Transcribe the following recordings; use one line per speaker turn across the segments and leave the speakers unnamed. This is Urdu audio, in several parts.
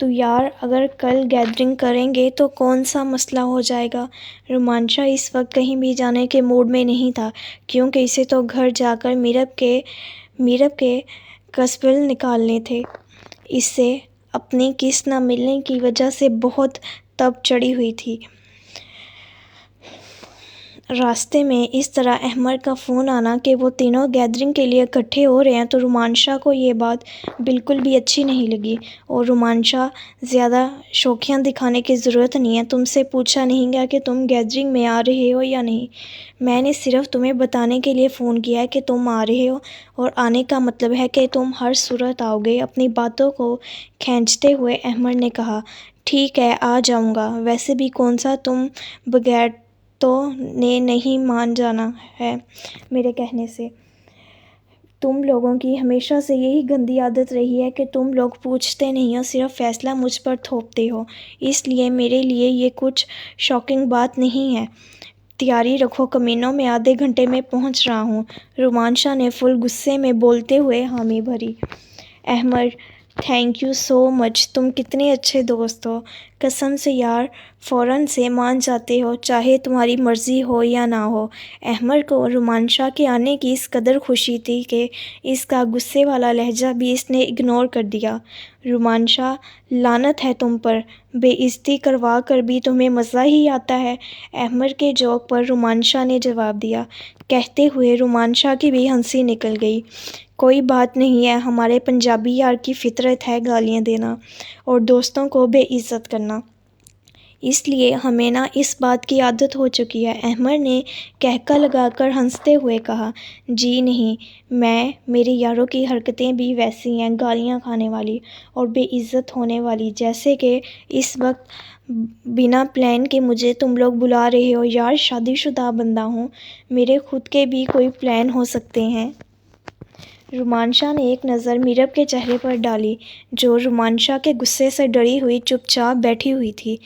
تو یار اگر کل گیدرنگ کریں گے تو کون سا مسئلہ ہو جائے گا؟ رومانشا اس وقت کہیں بھی جانے کے موڈ میں نہیں تھا، کیونکہ اسے تو گھر جا کر میرب کے قصبل نکالنے تھے۔ اس سے اپنی کس نہ ملنے کی وجہ سے بہت تب چڑھی ہوئی تھی۔ راستے میں اس طرح احمد کا فون آنا کہ وہ تینوں گیدرنگ کے لیے اکٹھے ہو رہے ہیں تو رومانشا کو یہ بات بالکل بھی اچھی نہیں لگی۔ اور رومانشا، زیادہ شوخیاں دکھانے کی ضرورت نہیں ہے، تم سے پوچھا نہیں گیا کہ تم گیدرنگ میں آ رہے ہو یا نہیں۔ میں نے صرف تمہیں بتانے کے لیے فون کیا ہے کہ تم آ رہے ہو، اور آنے کا مطلب ہے کہ تم ہر صورت آؤ گے۔ اپنی باتوں کو کھینچتے ہوئے احمد نے کہا، ٹھیک ہے آ جاؤں گا، ویسے بھی کون سا تم بغیر تو نے نہیں مان جانا ہے میرے کہنے سے۔ تم لوگوں کی ہمیشہ سے یہی گندی عادت رہی ہے کہ تم لوگ پوچھتے نہیں ہو، صرف فیصلہ مجھ پر تھوپتے ہو، اس لیے میرے لیے یہ کچھ شاکنگ بات نہیں ہے۔ تیاری رکھو کمینوں، میں آدھے گھنٹے میں پہنچ رہا ہوں۔ رومانشا نے فل غصے میں بولتے ہوئے حامی بھری۔ احمد، تھینک یو سو مچ، تم کتنے اچھے دوست ہو، قسم سے یار، فوراً سے مان جاتے ہو چاہے تمہاری مرضی ہو یا نہ ہو۔ احمد کو رومانشا کے آنے کی اس قدر خوشی تھی کہ اس کا غصے والا لہجہ بھی اس نے اگنور کر دیا۔ رومانشا، لعنت ہے تم پر، بے عزتی کروا کر بھی تمہیں مزہ ہی آتا ہے، احمد کے جوک پر رومانشا نے جواب دیا۔ کہتے ہوئے رومانشا کی بھی ہنسی نکل گئی۔ کوئی بات نہیں ہے، ہمارے پنجابی یار کی فطرت ہے گالیاں دینا اور دوستوں کو بے عزت کرنا، اس لیے ہمیں نا اس بات کی عادت ہو چکی ہے۔ احمد نے کہکا لگا کر ہنستے ہوئے کہا، جی نہیں، میرے یاروں کی حرکتیں بھی ویسی ہیں، گالیاں کھانے والی اور بے عزت ہونے والی، جیسے کہ اس وقت بنا پلان کے مجھے تم لوگ بلا رہے ہو۔ یار شادی شدہ بندہ ہوں، میرے خود کے بھی کوئی پلان ہو سکتے ہیں۔ رومانشا نے ایک نظر میرب کے چہرے پر ڈالی، جو رومانشا کے غصے سے ڈری ہوئی چپ چاپ بیٹھی ہوئی تھی۔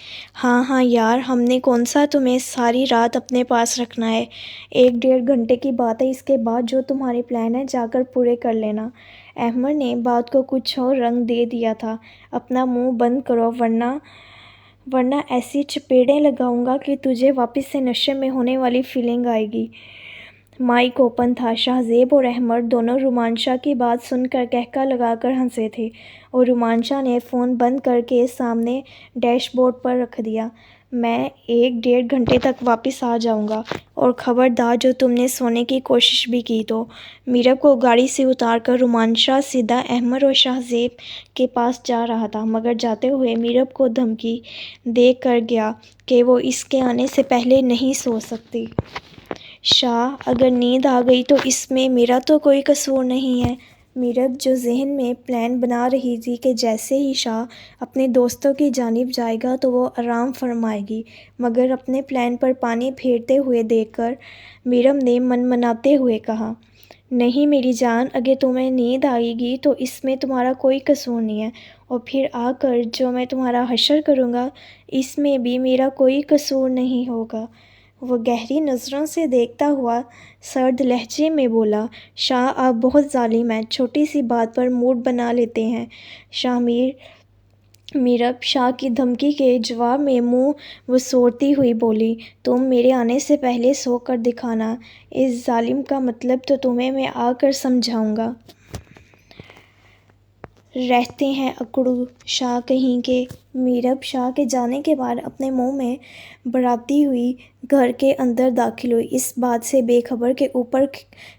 ہاں یار، ہم نے کون سا تمہیں ساری رات اپنے پاس رکھنا ہے، 1-1.5 گھنٹے کی بات ہے، اس کے بعد جو تمہارے پلان ہیں جا کر پورے کر لینا۔ احمد نے بات کو کچھ اور رنگ دے دیا تھا، اپنا منہ بند کرو ورنہ ایسی چپیڑیں لگاؤں گا کہ تجھے واپس سے نشے میں ہونے والی فیلنگ آئے گی۔ مائک اوپن تھا۔ شہزیب اور احمد دونوں رومانشا کی بات سن کر کہکا لگا کر ہنسے تھے، اور رومانشا نے فون بند کر کے سامنے ڈیش بورڈ پر رکھ دیا۔ میں 1-1.5 گھنٹے تک واپس آ جاؤں گا، اور خبردار جو تم نے سونے کی کوشش بھی کی تو۔ میرب کو گاڑی سے اتار کر رومانشا سیدھا احمد اور شہزیب کے پاس جا رہا تھا، مگر جاتے ہوئے میرب کو دھمکی دے کر گیا کہ وہ اس کے آنے سے پہلے نہیں سو سکتی۔ شاہ، اگر نیند آ گئی تو اس میں میرا تو کوئی قصور نہیں ہے۔ میرب جو ذہن میں پلان بنا رہی تھی کہ جیسے ہی شاہ اپنے دوستوں کی جانب جائے گا تو وہ آرام فرمائے گی، مگر اپنے پلان پر پانی پھیرتے ہوئے دیکھ کر میرب نے منمناتے ہوئے کہا، نہیں میری جان، اگر تمہیں نیند آئے گی تو اس میں تمہارا کوئی قصور نہیں ہے، اور پھر آ کر جو میں تمہارا حشر کروں گا اس میں بھی میرا کوئی قصور نہیں ہوگا۔ وہ گہری نظروں سے دیکھتا ہوا سرد لہجے میں بولا، شاہ آپ بہت ظالم ہیں، چھوٹی سی بات پر موڈ بنا لیتے ہیں۔ میرب شاہ کی دھمکی کے جواب میں منہ وسوڑتی ہوئی بولی، تم میرے آنے سے پہلے سو کر دکھانا، اس ظالم کا مطلب تو تمہیں میں آ کر سمجھاؤں گا۔ رہتے ہیں اکڑو شاہ کہیں کے۔ میرب شاہ کے جانے کے بعد اپنے منہ میں بھراتی ہوئی گھر کے اندر داخل ہوئی، اس بات سے بے خبر کہ اوپر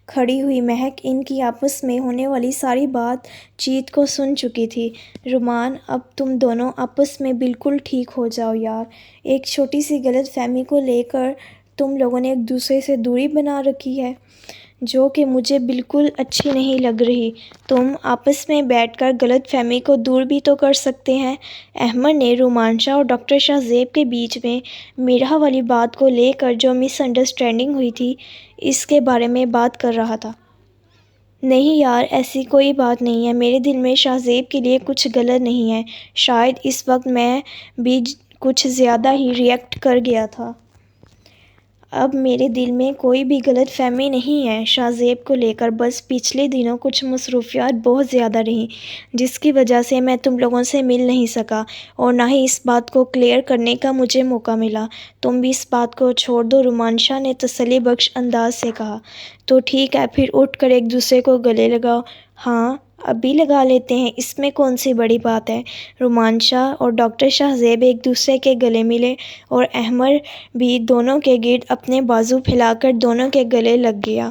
کھڑی ہوئی مہک ان کی آپس میں ہونے والی ساری بات چیت کو سن چکی تھی۔ رومان، اب تم دونوں آپس میں بالکل ٹھیک ہو جاؤ یار، ایک چھوٹی سی غلط فہمی کو لے کر تم لوگوں نے ایک دوسرے سے دوری بنا رکھی ہے، جو کہ مجھے بالکل اچھی نہیں لگ رہی۔ تم آپس میں بیٹھ کر غلط فہمی کو دور بھی تو کر سکتے ہیں۔ احمد نے رومانشا اور ڈاکٹر شہزیب کے بیچ میں میرا والی بات کو لے کر جو مس انڈرسٹینڈنگ ہوئی تھی اس کے بارے میں بات کر رہا تھا۔ نہیں یار، ایسی کوئی بات نہیں ہے، میرے دل میں شہزیب کے لیے کچھ غلط نہیں ہے، شاید اس وقت میں بھی کچھ زیادہ ہی ری ایکٹ کر گیا تھا۔ اب میرے دل میں کوئی بھی غلط فہمی نہیں ہے شاہ زیب کو لے کر، بس پچھلے دنوں کچھ مصروفیات بہت زیادہ رہیں جس کی وجہ سے میں تم لوگوں سے مل نہیں سکا، اور نہ ہی اس بات کو کلیئر کرنے کا مجھے موقع ملا۔ تم بھی اس بات کو چھوڑ دو، رومانشا نے تسلی بخش انداز سے کہا۔ تو ٹھیک ہے، پھر اٹھ کر ایک دوسرے کو گلے لگاؤ۔ ہاں، ابھی لگا لیتے ہیں، اس میں کون سی بڑی بات ہے۔ رومانشا اور ڈاکٹر شاہ زیب ایک دوسرے کے گلے ملے اور احمر بھی دونوں کے گرد اپنے بازو پھیلا کر دونوں کے گلے لگ گیا۔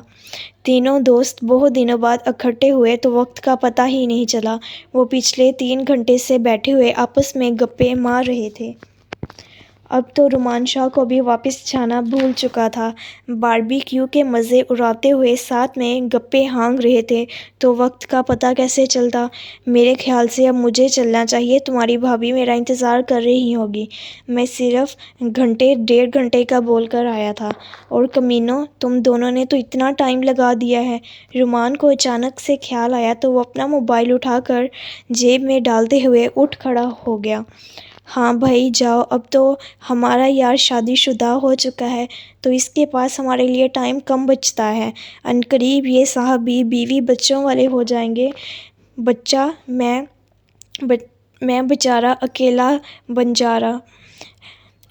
تینوں دوست بہت دنوں بعد اکٹھے ہوئے تو وقت کا پتہ ہی نہیں چلا۔ وہ پچھلے 3 گھنٹے سے بیٹھے ہوئے آپس میں گپیں مار رہے تھے۔ اب تو رومانشا کو بھی واپس جانا بھول چکا تھا۔ باربی کیو کے مزے اڑاتے ہوئے ساتھ میں گپیں ہانک رہے تھے تو وقت کا پتہ کیسے چلتا۔ میرے خیال سے اب مجھے چلنا چاہیے، تمہاری بھابھی میرا انتظار کر رہی ہوگی۔ میں صرف گھنٹے 1.5 گھنٹے کا بول کر آیا تھا، اور کمینوں، تم دونوں نے تو اتنا ٹائم لگا دیا ہے۔ رومان کو اچانک سے خیال آیا تو وہ اپنا موبائل اٹھا کر جیب میں ڈالتے ہوئے اٹھ کھڑا ہو گیا۔ ہاں بھائی جاؤ، اب تو ہمارا یار شادی شدہ ہو چکا ہے تو اس کے پاس ہمارے لیے ٹائم کم بچتا ہے۔ عنقریب یہ صاحب بھی بیوی بچوں والے ہو جائیں گے۔ بچہ میں بیچارہ اکیلا بنجارا۔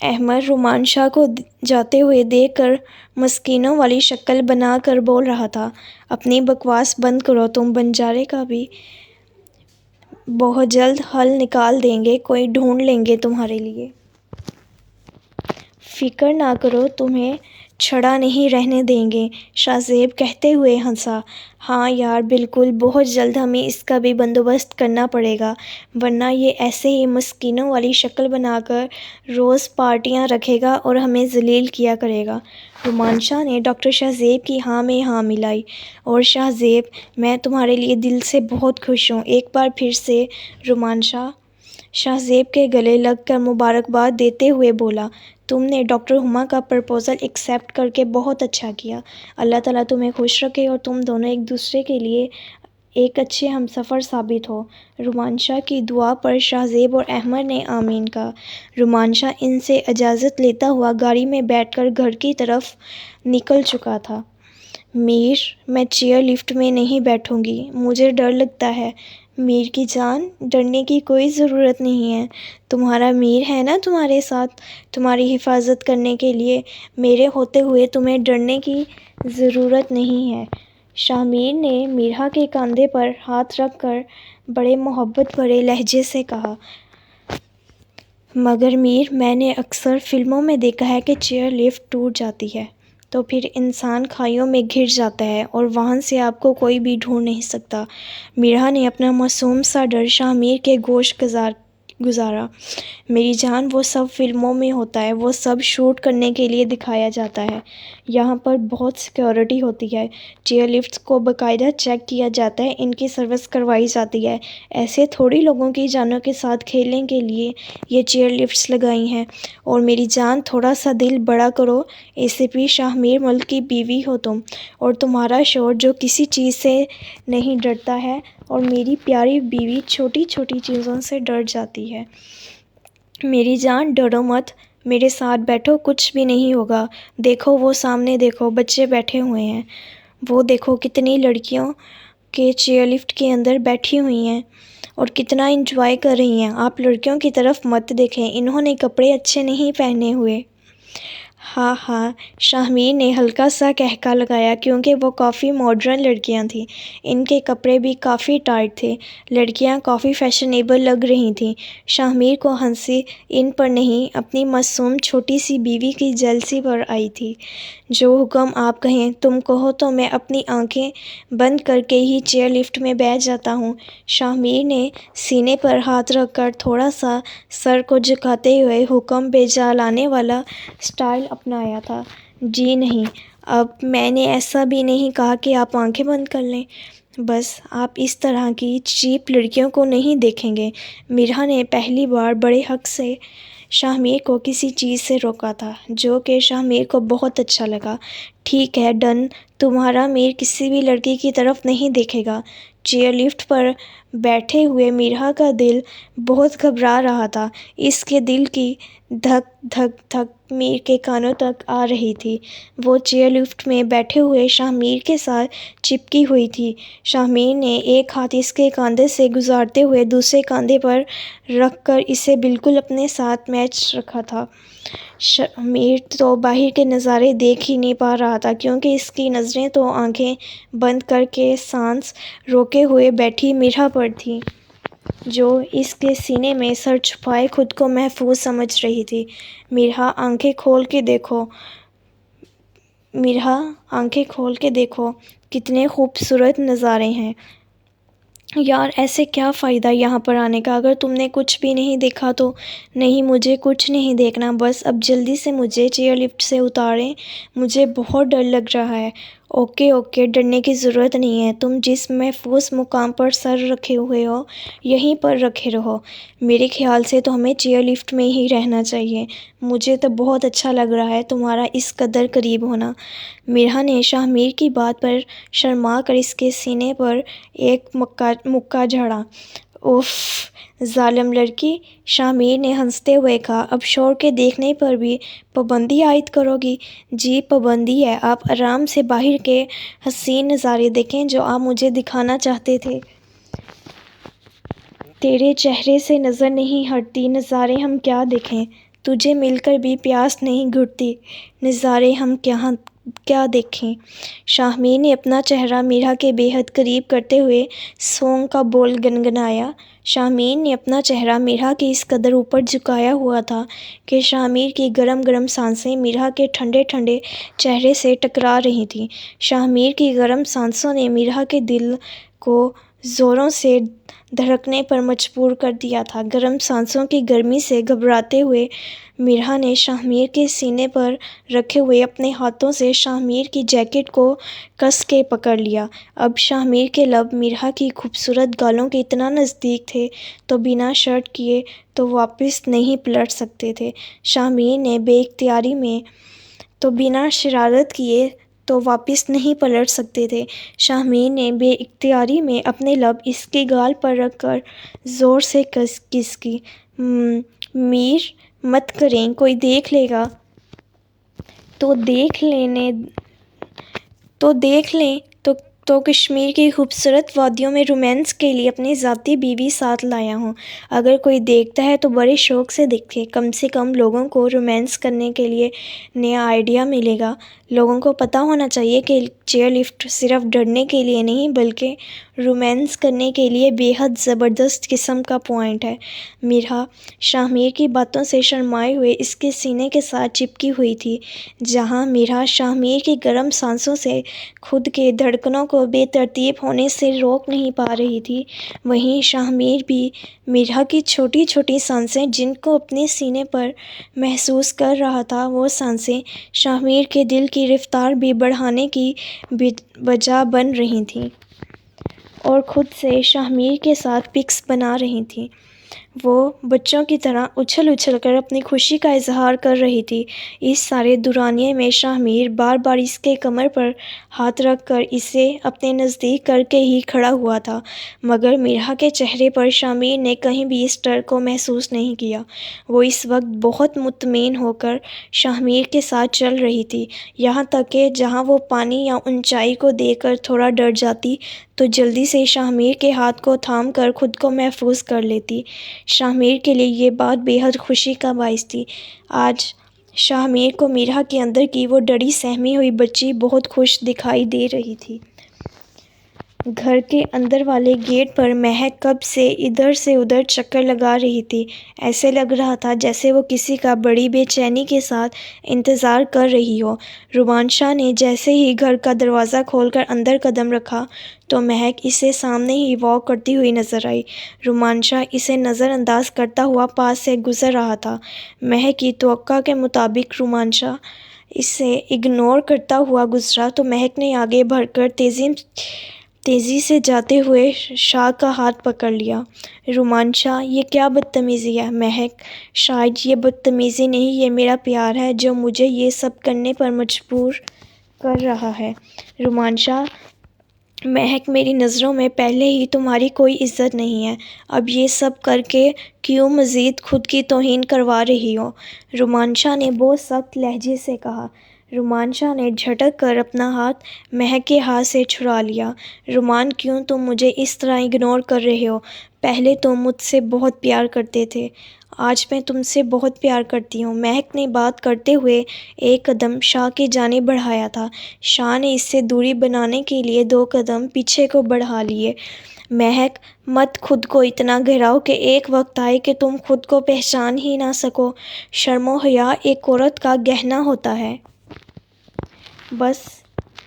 احمد رومانشا کو جاتے ہوئے دیکھ کر مسکینوں والی شکل بنا کر بول رہا تھا۔ اپنی بکواس بند کرو، تم بنجارے کا بھی بہت جلد حل نکال دیں گے، کوئی ڈھونڈ لیں گے تمہارے لیے۔ فکر نہ کرو، تمہیں چھڑا نہیں رہنے دیں گے، شاہ زیب کہتے ہوئے ہنسا۔ ہاں یار بالکل، بہت جلد ہمیں اس کا بھی بندوبست کرنا پڑے گا، ورنہ یہ ایسے ہی مسکینوں والی شکل بنا کر روز پارٹیاں رکھے گا اور ہمیں ذلیل کیا کرے گا۔ رومانشا نے ڈاکٹر شاہ زیب کی ہاں میں ہاں ملائی۔ اور شاہ زیب، میں تمہارے لیے دل سے بہت خوش ہوں، ایک بار پھر سے۔ رومانشا شاہ زیب کے گلے لگ کر مبارکباد دیتے ہوئے بولا۔ تم نے ڈاکٹر ہما کا پرپوزل ایکسیپٹ کر کے بہت اچھا کیا۔ اللہ تعالیٰ تمہیں خوش رکھے اور تم دونوں ایک دوسرے کے لیے ایک اچھے ہمسفر ثابت ہو۔ رومانشا کی دعا پر شاہ زیب اور احمد نے آمین کہا۔ رومانشا ان سے اجازت لیتا ہوا گاڑی میں بیٹھ کر گھر کی طرف نکل چکا تھا۔ میر، میں چیئر لفٹ میں نہیں بیٹھوں گی، مجھے ڈر لگتا ہے۔ میر کی جان، ڈرنے کی کوئی ضرورت نہیں ہے، تمہارا میر ہے نا تمہارے ساتھ، تمہاری حفاظت کرنے کے لیے۔ میرے ہوتے ہوئے تمہیں ڈرنے کی ضرورت نہیں ہے۔ شاہ میر نے میرا کے کاندھے پر ہاتھ رکھ کر بڑے محبت بھرے لہجے سے کہا۔ مگر میر، میں نے اکثر فلموں میں دیکھا ہے کہ چیئر لفٹ ٹوٹ جاتی ہے تو پھر انسان کھائیوں میں گر جاتا ہے اور وہاں سے آپ کو کوئی بھی ڈھونڈ نہیں سکتا۔ میرا نے اپنا معصوم سا ڈر شاہ میر کے گوش گزارا۔ میری جان، وہ سب فلموں میں ہوتا ہے، وہ سب شوٹ کرنے کے لیے دکھایا جاتا ہے۔ یہاں پر بہت سیکیورٹی ہوتی ہے، چیئر لفٹس کو باقاعدہ چیک کیا جاتا ہے، ان کی سروس کروائی جاتی ہے۔ ایسے تھوڑی لوگوں کی جانوں کے ساتھ کھیلنے کے لیے یہ چیئر لفٹس لگائی ہیں۔ اور میری جان، تھوڑا سا دل بڑا کرو، ACP شاہ میر ملک کی بیوی ہو تم، اور تمہارا شوہر جو کسی چیز سے نہیں ڈرتا ہے، اور میری پیاری بیوی چھوٹی چھوٹی چیزوں سے ڈر جاتی ہے۔ میری جان، ڈرو مت، میرے ساتھ بیٹھو، کچھ بھی نہیں ہوگا۔ دیکھو وہ سامنے دیکھو، بچے بیٹھے ہوئے ہیں، وہ دیکھو کتنی لڑکیوں کے چیئر لفٹ کے اندر بیٹھی ہوئی ہیں اور کتنا انجوائے کر رہی ہیں۔ آپ لڑکیوں کی طرف مت دیکھیں، انہوں نے کپڑے اچھے نہیں پہنے ہوئے۔ ہاں ہاں، شاہ میر نے ہلکا سا قہقہ لگایا کیونکہ وہ کافی ماڈرن لڑکیاں تھیں، ان کے کپڑے بھی کافی ٹائٹ تھے، لڑکیاں کافی فیشنیبل لگ رہی تھیں۔ شاہ میر کو ہنسی ان پر نہیں، اپنی معصوم چھوٹی سی بیوی کی جیلسی پر آئی تھی۔ جو حکم آپ کہیں، تم کہو تو میں اپنی آنکھیں بند کر کے ہی چیئر لفٹ میں بیٹھ جاتا ہوں۔ شاہ میر نے سینے پر ہاتھ رکھ کر تھوڑا سا سر کو جھکاتے ہوئے حکم بے جا لانے والا سٹائل اپنایا تھا۔ جی نہیں، اب میں نے ایسا بھی نہیں کہا کہ آپ آنکھیں بند کر لیں، بس آپ اس طرح کی چیپ لڑکیوں کو نہیں دیکھیں گے۔ میرا نے پہلی بار بڑے حق سے شاہ میر کو کسی چیز سے روکا تھا، جو کہ شاہ میر کو بہت اچھا لگا۔ ٹھیک ہے، ڈن، تمہارا میر کسی بھی لڑکی کی طرف نہیں دیکھے گا۔ چیئر لفٹ پر بیٹھے ہوئے میرا کا دل بہت گھبرا رہا تھا، اس کے دل کی دھک دھک دھک میر کے کانوں تک آ رہی تھی۔ وہ چیئر لفٹ میں بیٹھے ہوئے شاہ میر کے ساتھ چپکی ہوئی تھی۔ شاہ میر نے ایک ہاتھ اس کے کاندھے سے گزارتے ہوئے دوسرے کاندھے پر رکھ کر اسے بالکل اپنے ساتھ میچ رکھا تھا۔ شاہ میر تو باہر کے نظارے دیکھ ہی نہیں پا رہا تھا، کیونکہ اس کی نظریں تو آنکھیں بند کر کے سانس روکے ہوئے بیٹھی میرا پر تھیں، جو اس کے سینے میں سر چھپائے خود کو محفوظ سمجھ رہی تھی۔ میرا آنکھیں کھول کے دیکھو، کتنے خوبصورت نظارے ہیں۔ یار ایسے کیا فائدہ یہاں پر آنے کا، اگر تم نے کچھ بھی نہیں دیکھا تو؟ نہیں، مجھے کچھ نہیں دیکھنا، بس اب جلدی سے مجھے چیئر لفٹ سے اتاریں، مجھے بہت ڈر لگ رہا ہے۔ اوکے، ڈرنے کی ضرورت نہیں ہے، تم جس محفوظ مقام پر سر رکھے ہوئے ہو یہیں پر رکھے رہو۔ میرے خیال سے تو ہمیں چیئر لفٹ میں ہی رہنا چاہیے، مجھے تو بہت اچھا لگ رہا ہے تمہارا اس قدر قریب ہونا۔ میرا نے شاہ میر کی بات پر شرما کر اس کے سینے پر ایک مکہ جھاڑا۔ اف، ظالم لڑکی، شاہ میر نے ہنستے ہوئے کہا۔ اب شور کے دیکھنے پر بھی پابندی عائد کرو گی؟ جی پابندی ہے، آپ آرام سے باہر کے حسین نظارے دیکھیں جو آپ مجھے دکھانا چاہتے تھے۔ تیرے چہرے سے نظر نہیں ہٹتی، نظارے ہم کیا دیکھیں، تجھے مل کر بھی پیاس نہیں گھٹتی، نظارے ہم کیا دیکھیں۔ شاہ میر نے اپنا چہرہ میرا کے بے حد قریب کرتے ہوئے سونگ کا بول گنگنایا۔ شاہ میر نے اپنا چہرہ میرا کے اس قدر اوپر جھکایا ہوا تھا کہ شاہ میر کی گرم گرم سانسیں میرا کے ٹھنڈے ٹھنڈے چہرے سے ٹکرا رہی تھیں۔ شاہ میر کی گرم سانسوں نے میرا کے دل کو زوروں سے دھڑکنے پر مجبور کر دیا تھا۔ گرم سانسوں کی گرمی سے گھبراتے ہوئے میرا نے شاہ میر کے سینے پر رکھے ہوئے اپنے ہاتھوں سے شاہ میر کی جیکٹ کو کس کے پکڑ لیا۔ اب شاہ میر کے لب میرا کی خوبصورت گالوں کے اتنا نزدیک تھے تو بنا شرط کیے تو واپس نہیں پلٹ سکتے تھے۔ شاہ میر نے بے اختیاری میں تو بنا شرارت کیے تو واپس نہیں پلٹ سکتے تھے۔ شاہ میر نے بے اختیاری میں اپنے لب اس کے گال پر رکھ کر زور سے کس کی۔ میر مت کریں، کوئی دیکھ لے گا تو دیکھ لیں تو کشمیر کی خوبصورت وادیوں میں رومانس کے لیے اپنی ذاتی بیوی ساتھ لایا ہوں۔ اگر کوئی دیکھتا ہے تو بڑے شوق سے دیکھے، کم سے کم لوگوں کو رومانس کرنے کے لیے نیا آئیڈیا ملے گا۔ لوگوں کو پتہ ہونا چاہیے کہ چیئر لفٹ صرف ڈرنے کے لیے نہیں بلکہ رومانس کرنے کے لیے بے حد زبردست قسم کا پوائنٹ ہے۔ میرا شاہ میر کی باتوں سے شرمائے ہوئے اس کے سینے کے ساتھ چپکی ہوئی تھی۔ جہاں میرا شاہ میر کی گرم سانسوں سے خود کے دھڑکنوں کو بے ترتیب ہونے سے روک نہیں پا رہی تھی، وہیں شاہ میر بھی میرا کی چھوٹی چھوٹی سانسیں جن کو اپنے سینے پر محسوس کر رہا تھا، وہ سانسیں شاہ میر کے دل کی رفتار بھی بڑھانے کی وجہ بن رہی تھیں اور خود سے شاہ میر کے ساتھ پکس بنا رہی تھیں۔ وہ بچوں کی طرح اچھل اچھل کر اپنی خوشی کا اظہار کر رہی تھی۔ اس سارے دورانیے میں شاہ میر بار بار اس کے کمر پر ہاتھ رکھ کر اسے اپنے نزدیک کر کے ہی کھڑا ہوا تھا، مگر میرا کے چہرے پر شاہ میر نے کہیں بھی اس ڈر کو محسوس نہیں کیا۔ وہ اس وقت بہت مطمئن ہو کر شاہ میر کے ساتھ چل رہی تھی، یہاں تک کہ جہاں وہ پانی یا اونچائی کو دیکھ کر تھوڑا ڈر جاتی تو جلدی سے شاہ میر کے ہاتھ کو تھام کر خود کو محفوظ کر لیتی۔ شاہ میر کے لیے یہ بات بے حد خوشی کا باعث تھی۔ آج شاہ میر کو میرا کے اندر کی وہ ڈری سہمی ہوئی بچی بہت خوش دکھائی دے رہی تھی۔ گھر کے اندر والے گیٹ پر مہک کب سے ادھر چکر لگا رہی تھی۔ ایسے لگ رہا تھا جیسے وہ کسی کا بڑی بے چینی کے ساتھ انتظار کر رہی ہو۔ رومانچا نے جیسے ہی گھر کا دروازہ کھول کر اندر قدم رکھا تو مہک اسے سامنے ہی واک کرتی ہوئی نظر آئی۔ رومانچا اسے نظر انداز کرتا ہوا پاس سے گزر رہا تھا۔ مہک کی توقع کے مطابق رومانچا اسے اگنور کرتا ہوا گزرا تو مہک نے آگے بڑھ کر تیزی سے جاتے ہوئے شاہ کا ہاتھ پکڑ لیا۔ رومانچا، یہ کیا بدتمیزی ہے؟ مہک، شاید یہ بدتمیزی نہیں، یہ میرا پیار ہے جو مجھے یہ سب کرنے پر مجبور کر رہا ہے۔ رومانچا مہک، میری نظروں میں پہلے ہی تمہاری کوئی عزت نہیں ہے، اب یہ سب کر کے کیوں مزید خود کی توہین کروا رہی ہو؟ رومانشا نے بہت سخت لہجے سے کہا۔ رومانشا نے جھٹک کر اپنا ہاتھ مہک کے ہاتھ سے چھڑا لیا۔ رومان، کیوں تم مجھے اس طرح اگنور کر رہے ہو؟ پہلے تم مجھ سے بہت پیار کرتے تھے، آج میں تم سے بہت پیار کرتی ہوں۔ مہک نے بات کرتے ہوئے ایک قدم شاہ کی جانب بڑھایا تھا۔ شاہ نے اس سے دوری بنانے کے لیے 2 قدم پیچھے کو بڑھا لیے۔ مہک، مت خود کو اتنا گھراؤ کہ ایک وقت آئے کہ تم خود کو پہچان ہی نہ سکو۔ شرم و حیا ایک عورت کا گہنا ہوتا ہے۔ بس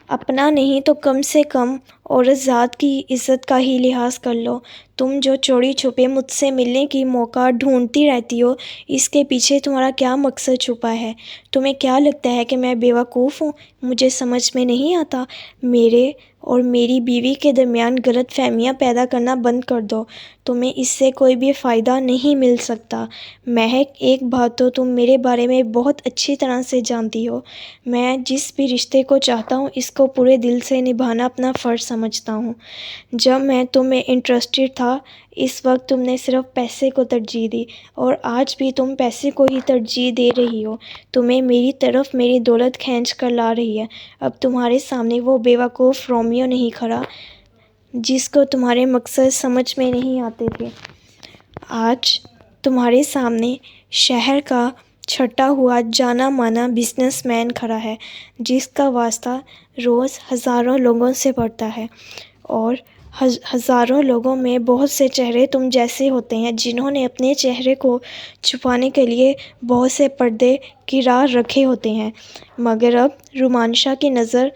اپنا نہیں تو کم سے کم عورت ذات کی عزت کا ہی لحاظ کر لو۔ تم جو چوری چھپے مجھ سے ملنے کی موقع ڈھونڈتی رہتی ہو، اس کے پیچھے تمہارا کیا مقصد چھپا ہے؟ تمہیں کیا لگتا ہے کہ میں بیوقوف ہوں؟ مجھے سمجھ میں نہیں آتا؟ میرے اور میری بیوی کے درمیان غلط فہمیاں پیدا کرنا بند کر دو، تمہیں اس سے کوئی بھی فائدہ نہیں مل سکتا۔ مہک، ایک بات تو تم میرے بارے میں بہت اچھی طرح سے جانتی ہو، میں جس بھی رشتے کو چاہتا ہوں اس کو پورے دل سے نبھانا اپنا فرض سمجھتا ہوں۔ جب میں تم میں انٹرسٹڈ تھا اس وقت تم نے صرف پیسے کو ترجیح دی، اور آج بھی تم پیسے کو ہی ترجیح دے رہی ہو۔ تمہیں میری طرف میری دولت کھینچ کر لا رہی ہے۔ اب تمہارے سامنے وہ بیوقوف رومیو نہیں کھڑا جس کو تمہارے مقصد سمجھ میں نہیں آتے تھے، آج تمہارے سامنے شہر کا چھٹا ہوا جانا مانا بزنس مین کھڑا ہے، جس کا واسطہ روز ہزاروں لوگوں سے پڑتا ہے، اور ہزاروں لوگوں میں بہت سے چہرے تم جیسے ہوتے ہیں جنہوں نے اپنے چہرے کو چھپانے کے لیے بہت سے پردے کرار رکھے ہوتے ہیں۔ مگر اب رومانشا کی نظر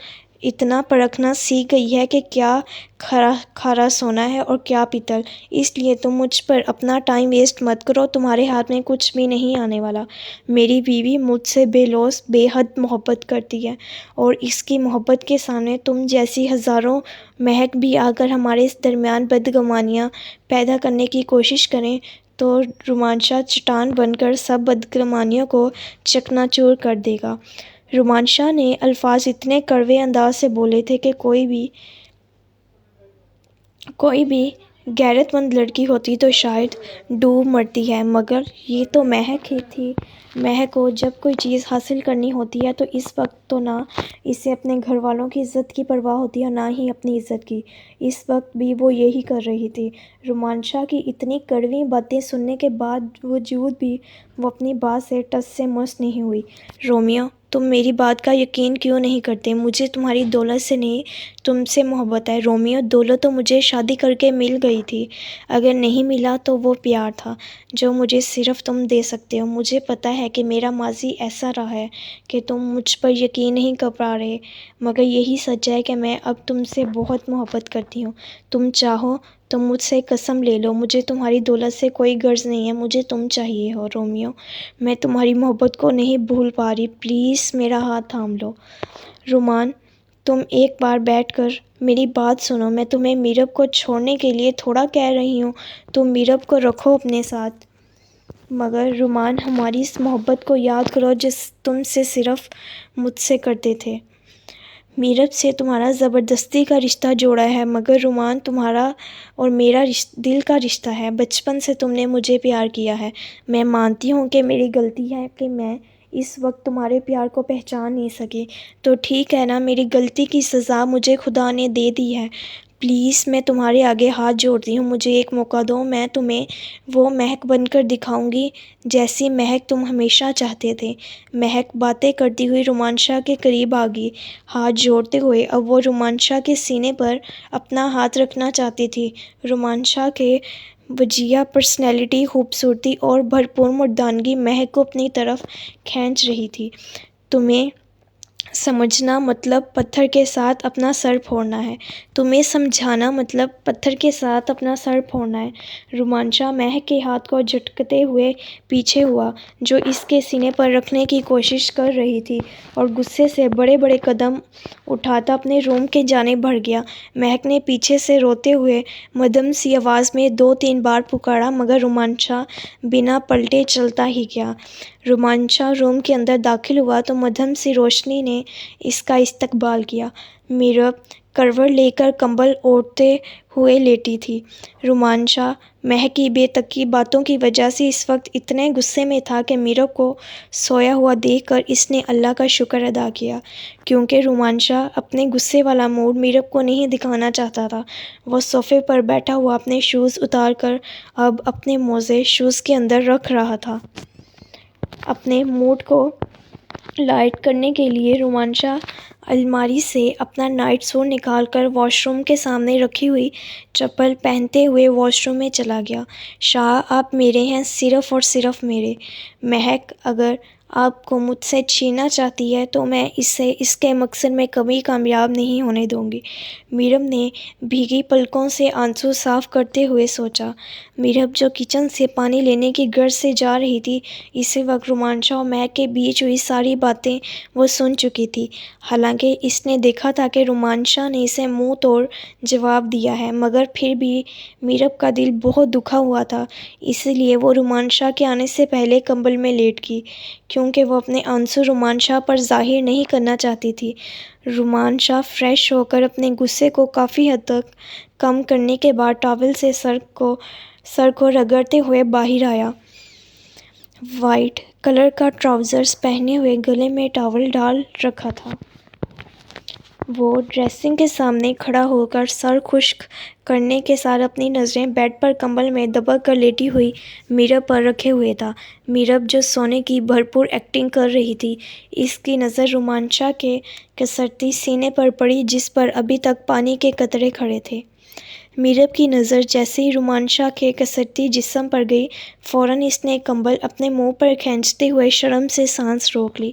اتنا پرکھنا سیکھ گئی ہے کہ کیا کھارا سونا ہے اور کیا پیتل، اس لیے تم مجھ پر اپنا ٹائم ویسٹ مت کرو، تمہارے ہاتھ میں کچھ بھی نہیں آنے والا۔ میری بیوی مجھ سے بے لوث بے حد محبت کرتی ہے، اور اس کی محبت کے سامنے تم جیسی ہزاروں مہک بھی آ کر ہمارے درمیان بدگمانیاں پیدا کرنے کی کوشش کریں تو رومانشا چٹان بن کر سب بدگمانیوں کو چکنا چور کر دے گا۔ رومانشا نے الفاظ اتنے کڑوے انداز سے بولے تھے کہ کوئی بھی غیرت مند لڑکی ہوتی تو شاید ڈوب مرتی ہے، مگر یہ تو مہک ہی تھی۔ مہک کو جب کوئی چیز حاصل کرنی ہوتی ہے تو اس وقت تو نہ اسے اپنے گھر والوں کی عزت کی پرواہ ہوتی ہے اور نہ ہی اپنی عزت کی۔ اس وقت بھی وہ یہی کر رہی تھی۔ رومانشا کی اتنی کڑوی باتیں سننے کے باوجود بھی وہ اپنی بات سے ٹس سے مس نہیں ہوئی۔ رومیو، تم میری بات کا یقین کیوں نہیں کرتے؟ مجھے تمہاری دولت سے نہیں، تم سے محبت ہے۔ رومیو، دولت تو مجھے شادی کر کے مل گئی تھی، اگر نہیں ملا تو وہ پیار تھا جو مجھے صرف تم دے سکتے ہو۔ مجھے پتا ہے کہ میرا ماضی ایسا رہا ہے کہ تم مجھ پر یقین نہیں کر پا رہے، مگر یہی سچ ہے کہ میں اب تم سے بہت محبت کرتی ہوں۔ تم چاہو تو مجھ سے قسم لے لو، مجھے تمہاری دولت سے کوئی غرض نہیں ہے، مجھے تم چاہیے ہو۔ رومیو، میں تمہاری محبت کو نہیں بھول پا رہی، پلیز میرا ہاتھ تھام لو۔ رومان، تم ایک بار بیٹھ کر میری بات سنو، میں تمہیں میرب کو چھوڑنے کے لیے تھوڑا کہہ رہی ہوں، تم میرب کو رکھو اپنے ساتھ۔ مگر رومان، ہماری اس محبت کو یاد کرو جس تم صرف مجھ سے کرتے تھے۔ میرب سے تمہارا زبردستی کا رشتہ جوڑا ہے، مگر رومان، تمہارا اور میرا دل کا رشتہ ہے۔ بچپن سے تم نے مجھے پیار کیا ہے، میں مانتی ہوں کہ میری غلطی ہے کہ میں اس وقت تمہارے پیار کو پہچان نہیں سکی، تو ٹھیک ہے نا، میری غلطی کی سزا مجھے خدا نے دے دی ہے۔ پلیز میں تمہارے آگے ہاتھ جوڑتی ہوں، مجھے ایک موقع دو، میں تمہیں وہ مہک بن کر دکھاؤں گی جیسی مہک تم ہمیشہ چاہتے تھے۔ مہک باتیں کرتی ہوئی رومانشا کے قریب آ گئی، ہاتھ جوڑتے ہوئے۔ اب وہ رومانشا کے سینے پر اپنا ہاتھ رکھنا چاہتی تھی۔ رومانشا کے وجیہ پرسنالٹی، خوبصورتی اور بھرپور مردانگی مہک کو اپنی طرف کھینچ رہی تھی۔ تمہیں سمجھنا مطلب پتھر کے ساتھ اپنا سر پھوڑنا ہے، تمہیں سمجھانا مطلب پتھر کے ساتھ اپنا سر پھوڑنا ہے۔ رومانشا مہک کے ہاتھ کو جھٹکتے ہوئے پیچھے ہوا جو اس کے سینے پر رکھنے کی کوشش کر رہی تھی، اور غصے سے بڑے بڑے قدم اٹھاتا اپنے روم کی جانب بڑھ گیا۔ مہک نے پیچھے سے روتے ہوئے مدھم سی آواز میں 2-3 بار پکارا، مگر رومانشا بنا پلٹے چلتا ہی گیا۔ رومانشا روم کے اندر داخل ہوا تو مدھم سی روشنی نے اس کا استقبال کیا۔ میرب، کروٹ لے کر کمبل اوڑھتے ہوئے لیٹی تھی۔ رومانچا مہک کی بے تکی باتوں کی وجہ سے اس وقت اتنے غصے میں تھا کہ میرب کو سویا ہوا دیکھ کر اس نے اللہ کا شکر ادا کیا، کیونکہ رومانچا اپنے غصے والا موڈ میرب کو نہیں دکھانا چاہتا تھا۔ وہ صوفے پر بیٹھا ہوا اپنے شوز اتار کر اب اپنے موزے شوز کے اندر رکھ رہا تھا۔ اپنے موڈ کو لائٹ کرنے کے لیے رومانچا الماری سے اپنا نائٹ سوٹ نکال کر واش روم کے سامنے رکھی ہوئی چپل پہنتے ہوئے واش روم میں چلا گیا۔ شاہ آپ میرے ہیں، صرف اور صرف میرے۔ مہک اگر آپ کو مجھ سے چھیننا چاہتی ہے تو میں اسے اس کے مقصد میں کبھی کامیاب نہیں ہونے دوں گی۔ میرب نے بھیگی پلکوں سے آنسو صاف کرتے ہوئے سوچا۔ میرب جو کچن سے پانی لینے کی غرض سے جا رہی تھی، اسی وقت رومانچا اور مہک کے بیچ ہوئی ساری باتیں وہ سن چکی تھی۔ حالانکہ اس نے دیکھا تھا کہ رومانچا نے اسے منہ توڑ جواب دیا ہے، مگر پھر بھی میرب کا دل بہت دکھا ہوا تھا، اس لیے وہ رومانچا کے آنے سے پہلے کمبل میں لیٹ گئی، کیونکہ وہ اپنے آنسو رومانچا پر ظاہر نہیں کرنا چاہتی تھی۔ رومانچا فریش ہو کر اپنے غصے کو کافی حد تک کم کرنے کے بعد ٹاول سے سر کو رگڑتے ہوئے باہر آیا۔ وائٹ کلر کا ٹراؤزرز پہنے ہوئے گلے میں ٹاول ڈال رکھا تھا۔ وہ ڈریسنگ کے سامنے کھڑا ہو کر سر خشک کرنے کے ساتھ اپنی نظریں بیڈ پر کمبل میں دبک کر لیٹی ہوئی میرب پر رکھے ہوئے تھا۔ میرب جو سونے کی بھرپور ایکٹنگ کر رہی تھی، اس کی نظر رومانچا کے کسرتی سینے پر پڑی جس پر ابھی تک پانی کے قطرے کھڑے تھے۔ میرب کی نظر جیسے ہی رومانچا کے کسرتی جسم پر گئی، فوراً اس نے کمبل اپنے منہ پر کھینچتے ہوئے شرم سے سانس روک لی۔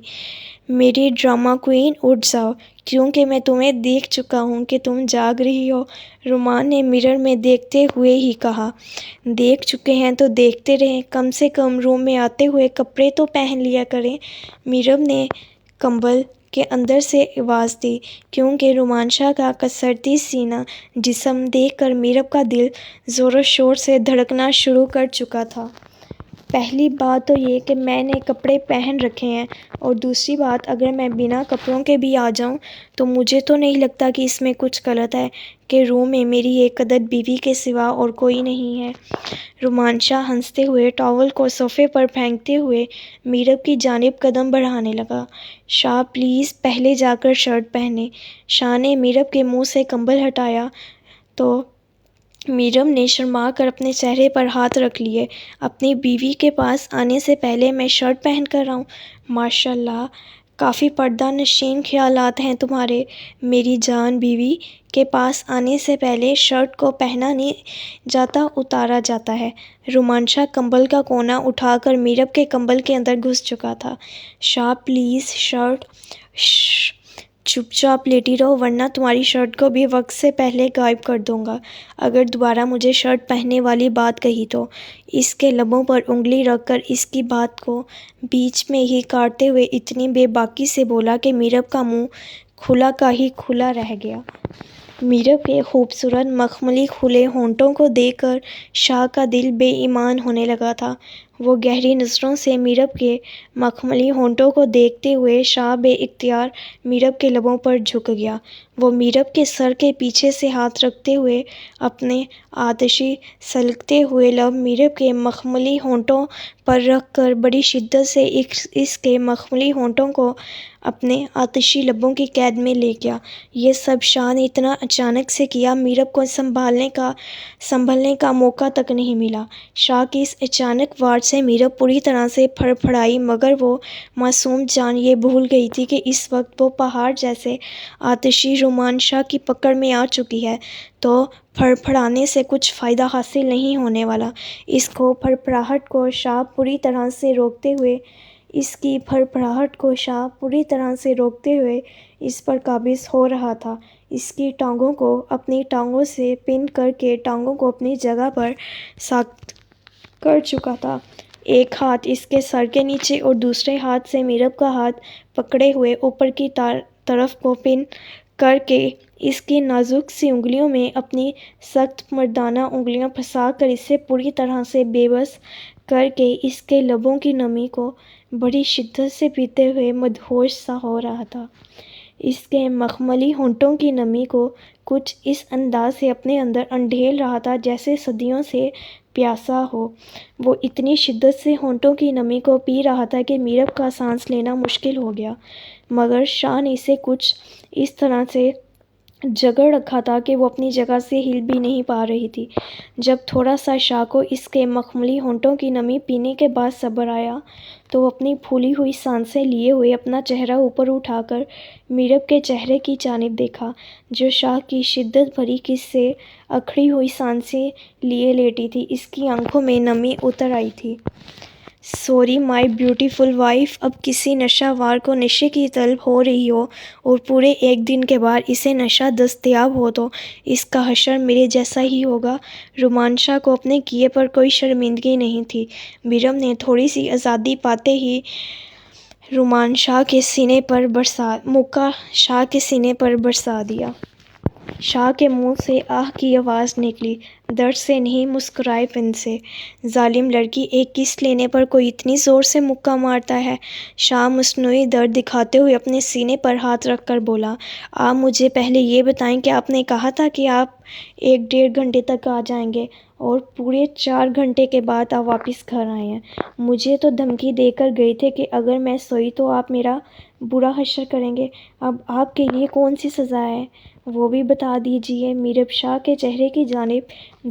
میری ڈرامہ کوئین، اٹھ جاؤ، کیونکہ میں تمہیں دیکھ چکا ہوں کہ تم جاگ رہی ہو، رومان نے مرر میں دیکھتے ہوئے ہی کہا۔ دیکھ چکے ہیں تو دیکھتے رہیں، کم سے کم روم میں آتے ہوئے کپڑے تو پہن لیا کریں، میرب نے کمبل کے اندر سے آواز دی، کیونکہ رومانچا کا کسرتی سینہ جسم دیکھ کر میرب کا دل زور و شور سے دھڑکنا شروع کر چکا تھا۔ پہلی بات تو یہ کہ میں نے کپڑے پہن رکھے ہیں، اور دوسری بات اگر میں بنا کپڑوں کے بھی آ جاؤں تو مجھے تو نہیں لگتا کہ اس میں کچھ غلط ہے کہ روم میں میری ایک عدد بیوی کے سوا اور کوئی نہیں ہے۔ رومانچا ہنستے ہوئے ٹاول کو صوفے پر پھینکتے ہوئے میرب کی جانب قدم بڑھانے لگا۔ شاہ پلیز پہلے جا کر شرٹ پہنیں۔ شاہ نے میرب کے منہ سے کمبل ہٹایا تو میرب نے شرما کر اپنے چہرے پر ہاتھ رکھ لیے۔ اپنی بیوی کے پاس آنے سے پہلے میں شرٹ پہن کر آؤں؟ ماشاء اللہ، کافی پردہ نشین خیالات ہیں تمہارے۔ میری جان، بیوی کے پاس آنے سے پہلے شرٹ کو پہنا نہیں جاتا، اتارا جاتا ہے۔ رومانچا کمبل کا کونا اٹھا کر میرب کے کمبل کے اندر گھس چکا تھا۔ شاہ پلیز شرٹ۔ شش، چپ چاپ لیٹی رہو ورنہ تمہاری شرٹ کو بھی وقت سے پہلے غائب کر دوں گا اگر دوبارہ مجھے شرٹ پہننے والی بات کہی تو۔ اس کے لبوں پر انگلی رکھ کر اس کی بات کو بیچ میں ہی کاٹتے ہوئے اتنی بے باکی سے بولا کہ میرب کا منہ کھلا کا ہی کھلا رہ گیا۔ میرب کے خوبصورت مخملی کھلے ہونٹوں کو دیکھ کر شاہ کا دل بے ایمان ہونے لگا تھا۔ وہ گہری نظروں سے میرب کے مخملی ہونٹوں کو دیکھتے ہوئے شاہ بے اختیار میرب کے لبوں پر جھک گیا۔ وہ میرب کے سر کے پیچھے سے ہاتھ رکھتے ہوئے اپنے آتشی سلگتے ہوئے لب میرب کے مخملی ہونٹوں پر رکھ کر بڑی شدت سے اس کے مخملی ہونٹوں کو اپنے آتشی لبوں کی قید میں لے گیا۔ یہ سب شاہ نے اتنا اچانک سے کیا، میرب کو سنبھلنے کا موقع تک نہیں ملا۔ شاہ کی اس اچانک وار سے میرب پوری طرح سے پھڑ پھڑائی، مگر وہ معصوم جان یہ بھول گئی تھی کہ اس وقت وہ پہاڑ جیسے آتشی رومانچا کی پکڑ میں آ چکی ہے، تو پھڑ پھڑانے سے کچھ فائدہ حاصل نہیں ہونے والا۔ اس کی پھڑپڑاہٹ کو شاہ پوری طرح سے روکتے ہوئے اس پر قابض ہو رہا تھا۔ اس کی ٹانگوں کو اپنی ٹانگوں سے پن کر کے ٹانگوں کو اپنی جگہ پر ساخت کر چکا تھا۔ ایک ہاتھ اس کے سر کے نیچے اور دوسرے ہاتھ سے میرب کا ہاتھ پکڑے ہوئے اوپر کی طرف کو پن کر کے اس کی نازک سی انگلیوں میں اپنی سخت مردانہ انگلیاں پھنسا کر اسے پوری طرح سے بے بس کر کے اس کے لبوں کی نمی کو بڑی شدت سے پیتے ہوئے مدہوش سا ہو رہا تھا۔ اس کے مخملی ہونٹوں کی نمی کو کچھ اس انداز سے اپنے اندر انڈھیل رہا تھا جیسے صدیوں سے پیاسا ہو۔ وہ اتنی شدت سے ہونٹوں کی نمی کو پی رہا تھا کہ میرب کا سانس لینا مشکل ہو گیا، مگر شاہ نے اسے کچھ اس طرح سے جگڑ رکھا تھا کہ وہ اپنی جگہ سے ہل بھی نہیں پا رہی تھی۔ جب تھوڑا سا شاہ کو اس کے مخملی ہونٹوں کی نمی پینے کے بعد صبر آیا تو وہ اپنی پھولی ہوئی سانسیں لیے ہوئے اپنا چہرہ اوپر اٹھا کر میرب کے چہرے کی جانب دیکھا، جو شاہ کی شدت بھری کس سے اکھڑی ہوئی سانسیں لیے لیٹی تھی۔ اس کی آنکھوں میں نمی اتر آئی تھی۔ سوری مائی بیوٹیفل وائف، اب کسی نشہ وار کو نشے کی طلب ہو رہی ہو اور پورے ایک دن کے بعد اسے نشہ دستیاب ہو تو اس کا حشر میرے جیسا ہی ہوگا۔ رومانشا کو اپنے کیے پر کوئی شرمندگی نہیں تھی۔ میرب نے تھوڑی سی آزادی پاتے ہی مکہ شاہ کے سینے پر برسا دیا۔ شاہ کے منہ سے آہ کی آواز نکلی، درد سے نہیں، مسکرائے پن سے۔ ظالم لڑکی، ایک کس لینے پر کوئی اتنی زور سے مکہ مارتا ہے؟ شاہ مصنوعی درد دکھاتے ہوئے اپنے سینے پر ہاتھ رکھ کر بولا، آپ مجھے پہلے یہ بتائیں کہ آپ نے کہا تھا کہ آپ 1-1.5 گھنٹے تک آ جائیں گے اور پورے 4 گھنٹے کے بعد آپ واپس گھر آئے ہیں۔ مجھے تو دھمکی دے کر گئے تھے کہ اگر میں سوئی تو آپ میرا برا حشر کریں گے۔ اب آپ کے لیے کون سی سزا ہے وہ بھی بتا دیجیے۔ میرب شاہ کے چہرے کی جانب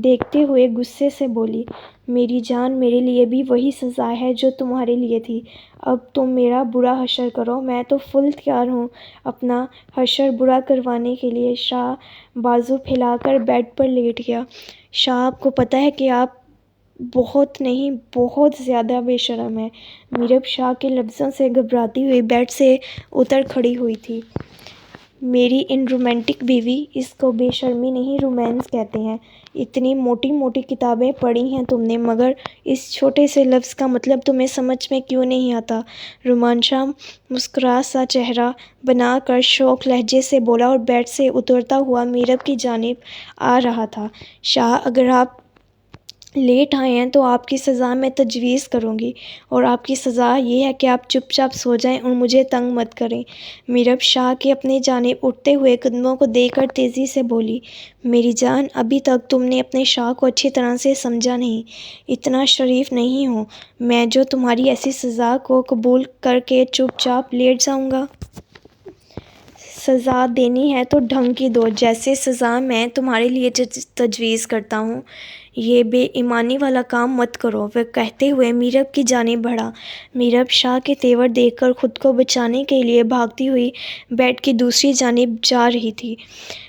دیکھتے ہوئے غصے سے بولی، میری جان، میرے لیے بھی وہی سزا ہے جو تمہارے لیے تھی۔ اب تم میرا برا حشر کرو، میں تو فل تیار ہوں اپنا حشر برا کروانے کے لیے۔ شاہ بازو پھیلا کر بیڈ پر لیٹ گیا۔ شاہ، آپ کو پتہ ہے کہ آپ بہت نہیں، بہت زیادہ بے شرم ہیں۔ میرب شاہ کے لفظوں سے گھبراتی ہوئی بیڈ سے اتر کھڑی ہوئی تھی۔ میری ان رومانٹک بیوی، اس کو بے شرمی نہیں، رومانس کہتے ہیں۔ اتنی موٹی موٹی کتابیں پڑھی ہیں تم نے، مگر اس چھوٹے سے لفظ کا مطلب تمہیں سمجھ میں کیوں نہیں آتا؟ رومانشا مسکراہٹ سا چہرہ بنا کر شوخ لہجے سے بولا اور بیڈ سے اترتا ہوا میرب کی جانب آ رہا تھا۔ شاہ، اگر آپ لیٹ آئے ہیں تو آپ کی سزا میں تجویز کروں گی، اور آپ کی سزا یہ ہے کہ آپ چپ چاپ سو جائیں اور مجھے تنگ مت کریں۔ میرب شاہ کے اپنی جانب اٹھتے ہوئے قدموں کو دیکھ کر تیزی سے بولی، میری جان، ابھی تک تم نے اپنے شاہ کو اچھی طرح سے سمجھا نہیں۔ اتنا شریف نہیں ہوں میں جو تمہاری ایسی سزا کو قبول کر کے چپ چاپ لیٹ جاؤں گا۔ سزا دینی ہے تو ڈھنگ کی دو، جیسے سزا میں تمہارے لیے تجویز کرتا ہوں۔ یہ بے ایمانی والا کام مت کرو، وہ کہتے ہوئے میرب کی جانب بڑھا۔ میرب شاہ کے تیور دیکھ کر خود کو بچانے کے لیے بھاگتی ہوئی بیڈ کی دوسری جانب جا رہی تھی۔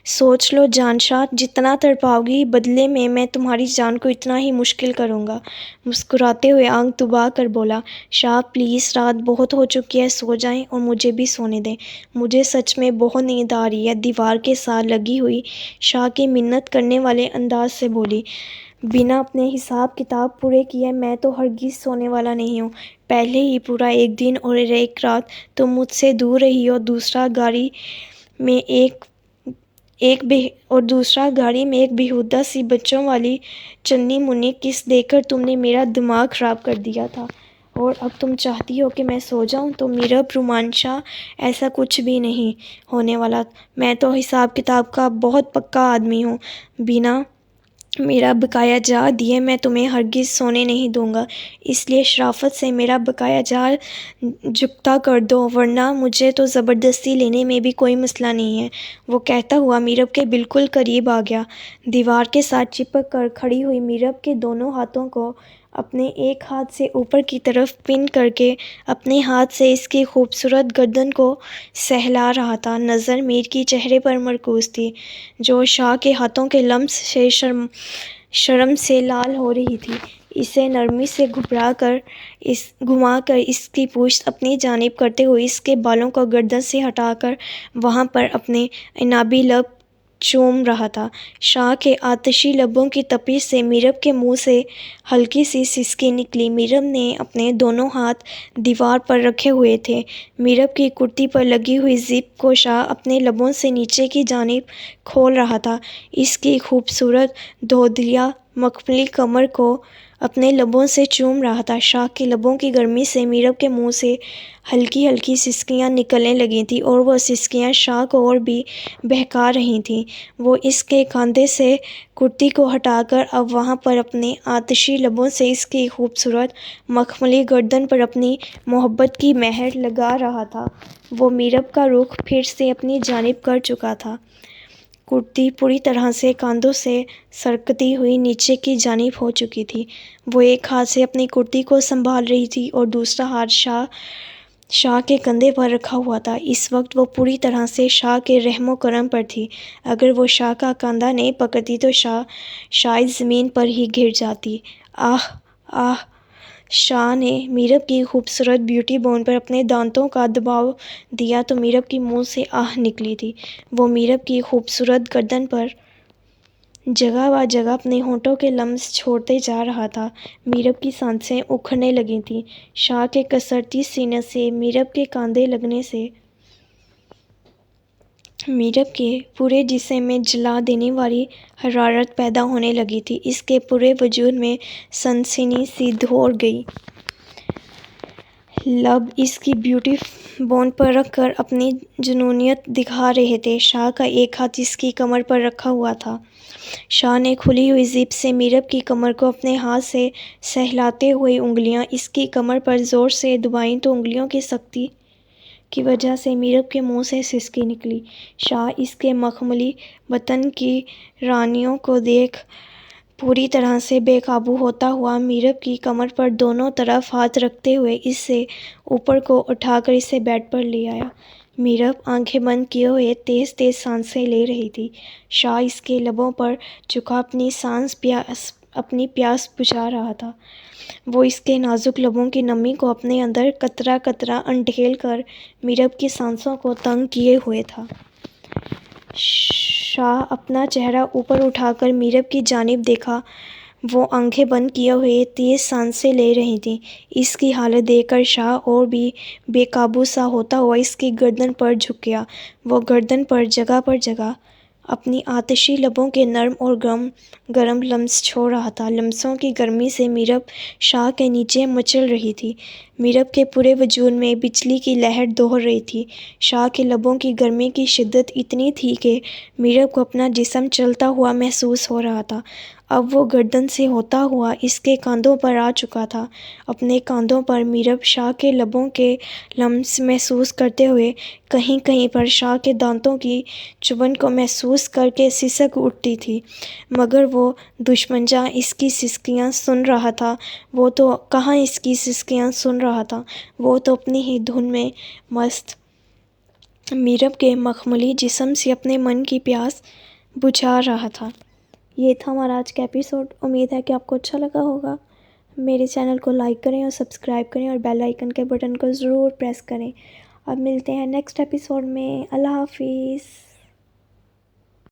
سوچ لو جان شاہ، جتنا تڑپاؤ گی بدلے میں تمہاری جان کو اتنا ہی مشکل کروں گا۔ مسکراتے ہوئے آنکھ دبا کر بولا، شاہ پلیز، رات بہت ہو چکی ہے، سو جائیں اور مجھے بھی سونے دیں، مجھے سچ میں بہت نیند آ رہی ہے۔ دیوار کے ساتھ لگی ہوئی شاہ کی منت کرنے والے انداز سے بولی، بنا اپنے حساب کتاب پورے کیے میں تو ہرگز سونے والا نہیں ہوں۔ پہلے ہی پورا ایک دن اور ایک رات تم مجھ سے دور رہی ہو، دوسرا گاڑی میں ایک بیہودہ سی بچوں والی چنی منی کس دے کر تم نے میرا دماغ خراب کر دیا تھا، اور اب تم چاہتی ہو کہ میں سو جاؤں؟ تو میرب رومانشا، ایسا کچھ بھی نہیں ہونے والا، میں تو حساب کتاب کا بہت پکا آدمی ہوں۔ بنا میرا بقایا جا دیے میں تمہیں ہرگز سونے نہیں دوں گا، اس لیے شرافت سے میرا بقایا جا چکتا کر دو، ورنہ مجھے تو زبردستی لینے میں بھی کوئی مسئلہ نہیں ہے۔ وہ کہتا ہوا میرب کے بالکل قریب آ گیا۔ دیوار کے ساتھ چپک کر کھڑی ہوئی میرب کے دونوں ہاتھوں کو اپنے ایک ہاتھ سے اوپر کی طرف پن کر کے اپنے ہاتھ سے اس کی خوبصورت گردن کو سہلا رہا تھا۔ نظر میر کی چہرے پر مرکوز تھی، جو شاہ کے ہاتھوں کے لمس سے شرم سے لال ہو رہی تھی۔ اسے نرمی سے گھما کر اس کی پشت اپنی جانب کرتے ہوئے اس کے بالوں کو گردن سے ہٹا کر وہاں پر اپنے عنابی لب چوم رہا تھا۔ شاہ کے آتشی لبوں کی تپش سے میرب کے منہ سے ہلکی سی سسکی نکلی۔ میرب نے اپنے دونوں ہاتھ دیوار پر رکھے ہوئے تھے۔ میرب کی کرتی پر لگی ہوئی زپ کو شاہ اپنے لبوں سے نیچے کی جانب کھول رہا تھا۔ اس کی خوبصورت دھوندلیا مخملی کمر کو اپنے لبوں سے چوم رہا تھا۔ شاہ کے لبوں کی گرمی سے میرب کے منہ سے ہلکی ہلکی سسکیاں نکلنے لگی تھیں اور وہ سسکیاں شاہ کو اور بھی بہکا رہی تھیں۔ وہ اس کے کاندھے سے کرتی کو ہٹا کر اب وہاں پر اپنے آتشی لبوں سے اس کی خوبصورت مخملی گردن پر اپنی محبت کی مہر لگا رہا تھا۔ وہ میرب کا رخ پھر سے اپنی جانب کر چکا تھا۔ کرتی پوری طرح سے کاندھوں سے سرکتی ہوئی نیچے کی جانب ہو چکی تھی۔ وہ ایک ہاتھ سے اپنی کرتی کو سنبھال رہی تھی اور دوسرا ہاتھ شاہ کے کندھے پر رکھا ہوا تھا۔ اس وقت وہ پوری طرح سے شاہ کے رحم و کرم پر تھی۔ اگر وہ شاہ کا کندھا نہیں پکڑتی تو شاید زمین پر ہی گر جاتی۔ آہ آہ! شاہ نے میرب کی خوبصورت بیوٹی بون پر اپنے دانتوں کا دباؤ دیا تو میرب کے منہ سے آہ نکلی تھی۔ وہ میرب کی خوبصورت گردن پر جگہ بہ جگہ اپنے ہونٹوں کے لمس چھوڑتے جا رہا تھا۔ میرب کی سانسیں اکھڑنے لگی تھیں۔ شاہ کے کسرتی سینے سے میرب کے کاندھے لگنے سے میرب کے پورے جسم میں جلا دینے والی حرارت پیدا ہونے لگی تھی۔ اس کے پورے وجود میں سنسنی سی دوڑ گئی۔ لب اس کی بیوٹی بون پر رکھ کر اپنی جنونیت دکھا رہے تھے۔ شاہ کا ایک ہاتھ اس کی کمر پر رکھا ہوا تھا۔ شاہ نے کھلی ہوئی زیپ سے میرب کی کمر کو اپنے ہاتھ سے سہلاتے ہوئے انگلیاں اس کی کمر پر زور سے دبائیں تو انگلیوں کی سختی کی وجہ سے میرب کے منہ سے سسکی نکلی۔ شاہ اس کے مخملی بدن کی رانیوں کو دیکھ پوری طرح سے بے قابو ہوتا ہوا میرب کی کمر پر دونوں طرف ہاتھ رکھتے ہوئے اسے اوپر کو اٹھا کر اسے بیڈ پر لے آیا۔ میرب آنکھیں بند کیے ہوئے تیز تیز سانسیں لے رہی تھی۔ شاہ اس کے لبوں پر جھکا اپنی پیاس بجھا رہا تھا۔ وہ اس کے نازک لبوں کی نمی کو اپنے اندر قطرہ قطرہ انڈھیل کر میرب کی سانسوں کو تنگ کیے ہوئے تھا۔ شاہ اپنا چہرہ اوپر اٹھا کر میرب کی جانب دیکھا۔ وہ آنکھیں بند کیے ہوئے تیز سانسیں لے رہی تھی۔ اس کی حالت دیکھ کر شاہ اور بھی بے قابو سا ہوتا ہوا اس کی گردن پر جھک گیا۔ وہ گردن پر جگہ اپنی آتشی لبوں کے نرم اور گرم لمس چھوڑ رہا تھا۔ لمسوں کی گرمی سے میرب شاہ کے نیچے مچل رہی تھی۔ میرب کے پورے وجود میں بجلی کی لہر دوڑ رہی تھی۔ شاہ کے لبوں کی گرمی کی شدت اتنی تھی کہ میرب کو اپنا جسم چلتا ہوا محسوس ہو رہا تھا۔ اب وہ گردن سے ہوتا ہوا اس کے کاندھوں پر آ چکا تھا۔ اپنے کاندھوں پر میرب شاہ کے لبوں کے لمس محسوس کرتے ہوئے کہیں کہیں پر شاہ کے دانتوں کی چبھن کو محسوس کر کے سسک اٹھتی تھی، مگر وہ دشمن جہاں اس کی سسکیاں سن رہا تھا وہ تو اپنی ہی دھن میں مست میرب کے مخملی جسم سے اپنے من کی پیاس بجھا رہا تھا۔ یہ تھا ہمارا آج کا ایپیسوڈ۔ امید ہے کہ آپ کو اچھا لگا ہوگا۔ میرے چینل کو لائک کریں اور سبسکرائب کریں اور بیل آئیکن کے بٹن کو ضرور پریس کریں۔ اب ملتے ہیں نیکسٹ ایپیسوڈ میں۔ اللہ حافظ۔